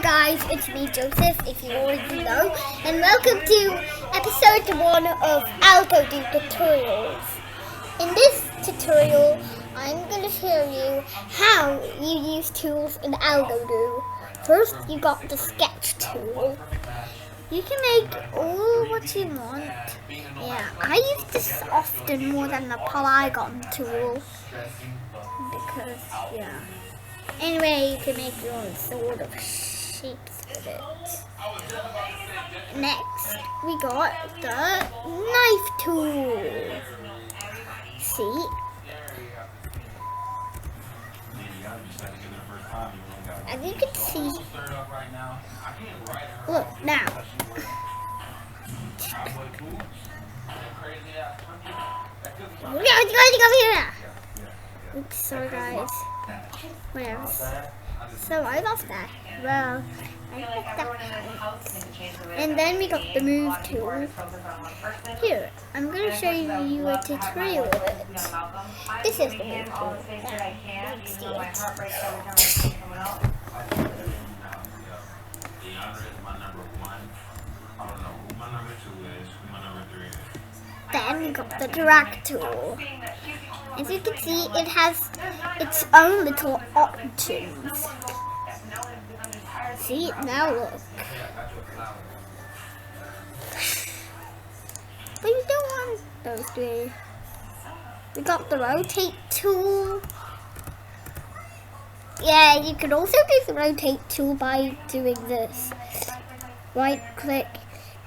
guys, it's me Joseph, if you already know, and welcome to episode 1 of AlgoDo tutorials. In this tutorial, I'm going to show you how you use tools in AlgoDo. First, you got the sketch tool. You can make all what you want. Yeah, I use this often more than the polygon tool because, yeah. Anyway, you can make your own sort of shapes with it. Next, we got the knife tool. See? As you can see, look now. Oops, sorry guys. Whatever. So I lost that. Well, I think that counts. And then we got the move tool. Here, I'm going to show you a tutorial of it. This is the move tool. Let's see it. Then we got the drag tool. As you can see, it has its own little options. See, now look. But you don't want those three. We got the rotate tool. Yeah, you can also do the rotate tool by doing this. Right click,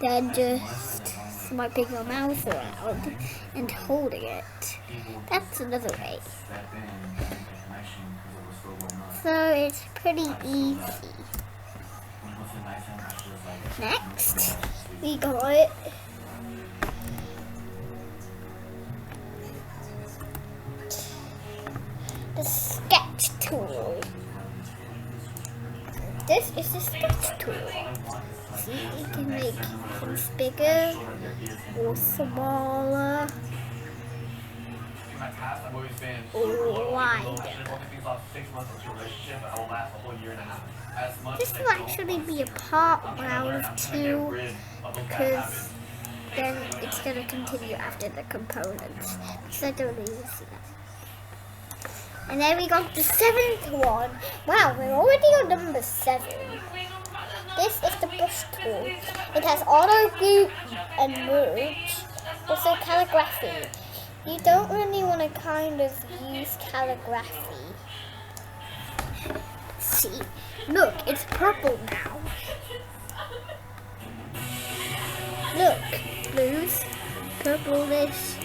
then just swiping your mouse around and holding it. That's another way. So it's pretty easy. Next, we got the sketch tool. This is the sketch tool. See, you can make things bigger or smaller or wider. This will actually be a part 1 out of 2 because then it's going to continue after the components. So I don't really see that. And then we got the 7th one. Wow, we're already on number 7. This is the brush tool. It has auto group and merge, also calligraphy. You don't really want to kind of use calligraphy. See, look, it's purple now. Look, blues, purplish.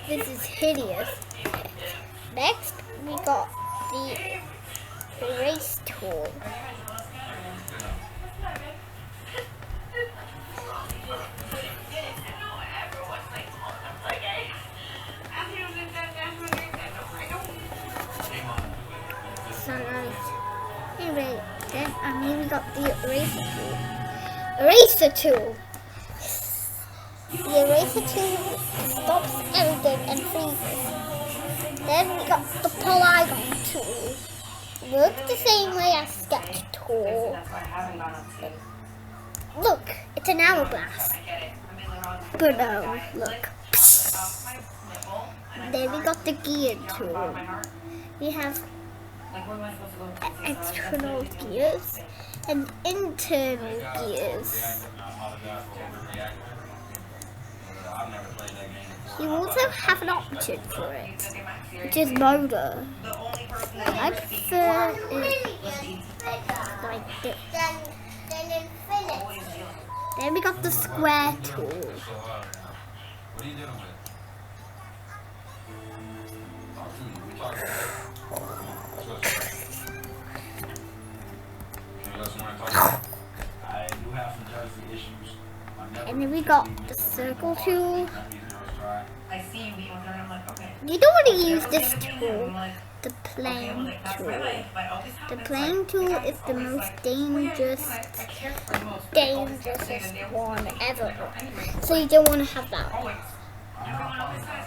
This is hideous. Next, we got the erase tool. So nice. Anyway, then we got the eraser tool. Eraser tool. The eraser tool stops everything and freezes. Then we got the polygon tool. Works the same way as sketch tool. Look, it's an hourglass. But no, look. Then we got the gear tool. We have external gears and internal gears. You also have an option for it, which is motor. I prefer it like this. Then we got the square tool. And then we got the circle tool. I see you being with her, and I'm like, okay. You don't want to use this tool, I'm like, the okay, well, playing like, that's tool. my life. But all these The comments, playing like, tool the guy is the always most like, dangerous, I care for most, but I always have to say the nails one to me. ever. Anyway, So you don't want to have that. always. Everyone always says,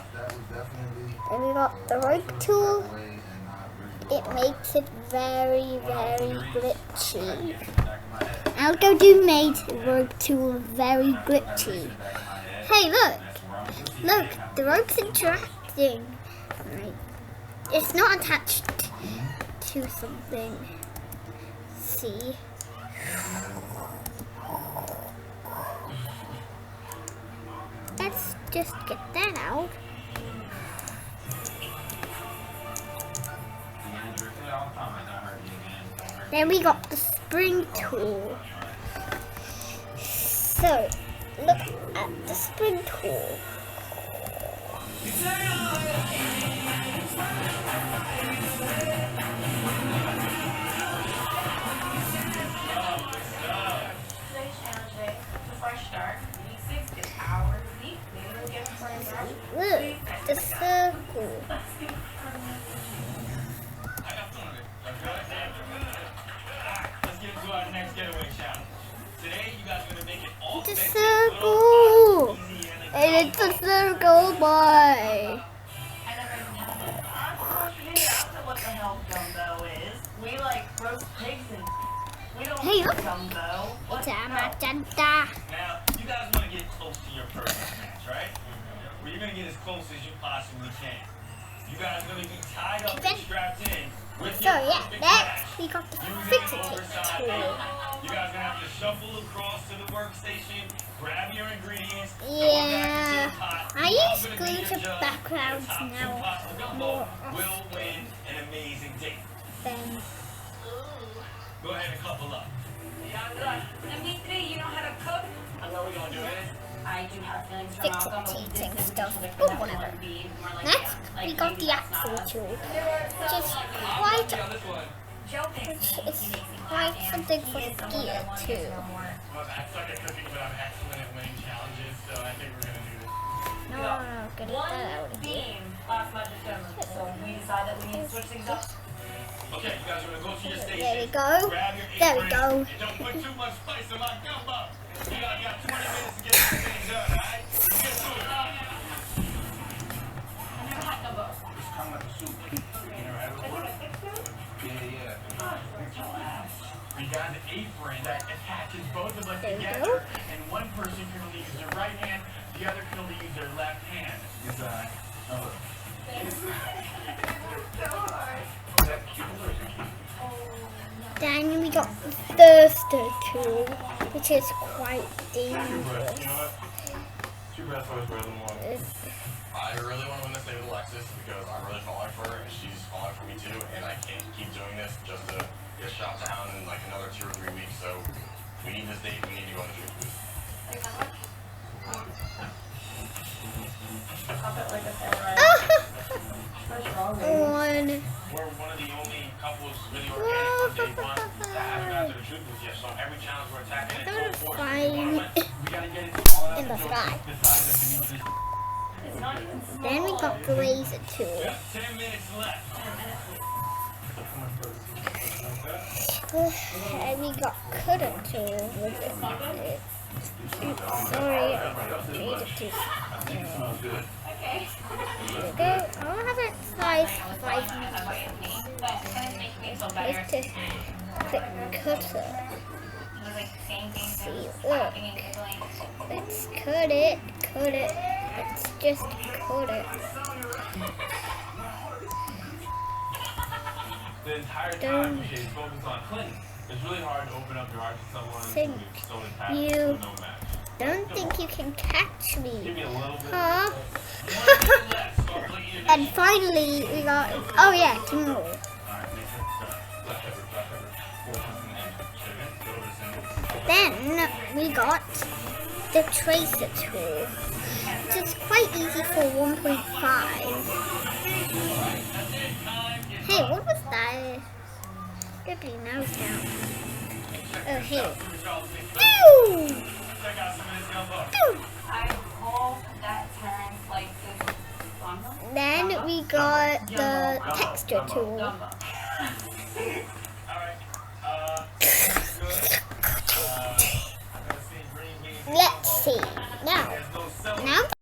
And we got the rope tool. It makes it very, very glitchy. AlgoDo made the rope tool very glitchy. Hey, look! Look, the rope's interacting. Right. It's not attached to something. See? Let's just get that out. Then we got the spring tool. So, look at the spring tool. today's challenge day, it's a fresh start. Week 6 is hours a week. Maybe we'll get some fresh Look, the circle. Let's get into our next getaway challenge. Today, you guys are gonna make it all It's a fit, circle. easy, And it's a circle, boy. What the hell gumbo is? We like roast pigs and we don't Hey, eat look. gumbo. What It's the a hell? magenta. Now, you guys want to get close to your perfect match, right? Well, you're gonna get as close as you possibly can. You guys are gonna be tied up and strapped in with So your yeah, perfect next match. we got the Using fix an it oversized tool. table. You guys are gonna have to shuffle across to the workstation, grab your ingredients, Yeah, I use use glitter backgrounds now more will win an amazing date. than Go ahead and couple up. Dimitri, you know how to cook? I know we're gonna do this. I do have feelings for Fix it Malcolm, but we teaching did stuff. like Oh, that whatever. would be more like Next, that. we Like, got maybe the that's axle not us. tool, which is quite, On this one. Joe thinks he it's makes me quite laugh, and something he for is someone that I skier wanna get to too. know more. Well, I suck at cooking, but I'm excellent at winning challenges, so I think we're gonna do this. No, get One that out of here. theme last month determined, so we decided that we need to switch things up. Okay, you guys are gonna go to your station. There we go. Grab your There we apron, go. and don't put too much spice in my gumbo. You guys got 20 minutes to get this thing done, alright? Let's get to it. I never had gumbo. It's kind of like a soup. You know, right? Yeah. We got an apron that attaches both of us There we together, go. and one person can only use their right hand, the other can only use their left hand. It's Then we got the thirster tool, which is quite dangerous. Two breaths always better than one. I really want to win this thing with Alexis because I'm really falling for her and she's falling for me too, and I can't keep doing this just to get shot down in like another 2 or 3 weeks. So we need this date. We need to go on the trip. Pop it like a samurai. What's wrong, baby? One. We're one of the only couples really organic from day one that haven't got to the truth with yet. So every challenge we're attacking They're is full force. fine We gotta get it small enough in the to sky. the size of Dimitri's. It's not even small. Then we got the laser tool. We got 10 minutes left. And we got cutter tool. Sorry, I made it too small. Okay. There we go. I'll have it size 5 That's why it's me. But it's gonna make me feel better. Let's just click cutter. It was like saying things See, and just look. laughing and giggling. Let's cut it. Let's just cut it. The entire Don't time she's focused on Clinton. It's really hard to open up your heart to someone think who's so attached you- to no match. Don't think you can catch Give me, me a little bit. huh? Left. Start clicking your And finally, we got. Oh yeah, two more. Alright, make sure left pepper, left pepper. Go to the center. Then we got the tracer tool, which is quite easy for 1.5. Hey, what was that? Get your nose down. Oh, hey. Ew! Check out some of this gumbo. Ew! I call that term like got the texture tool.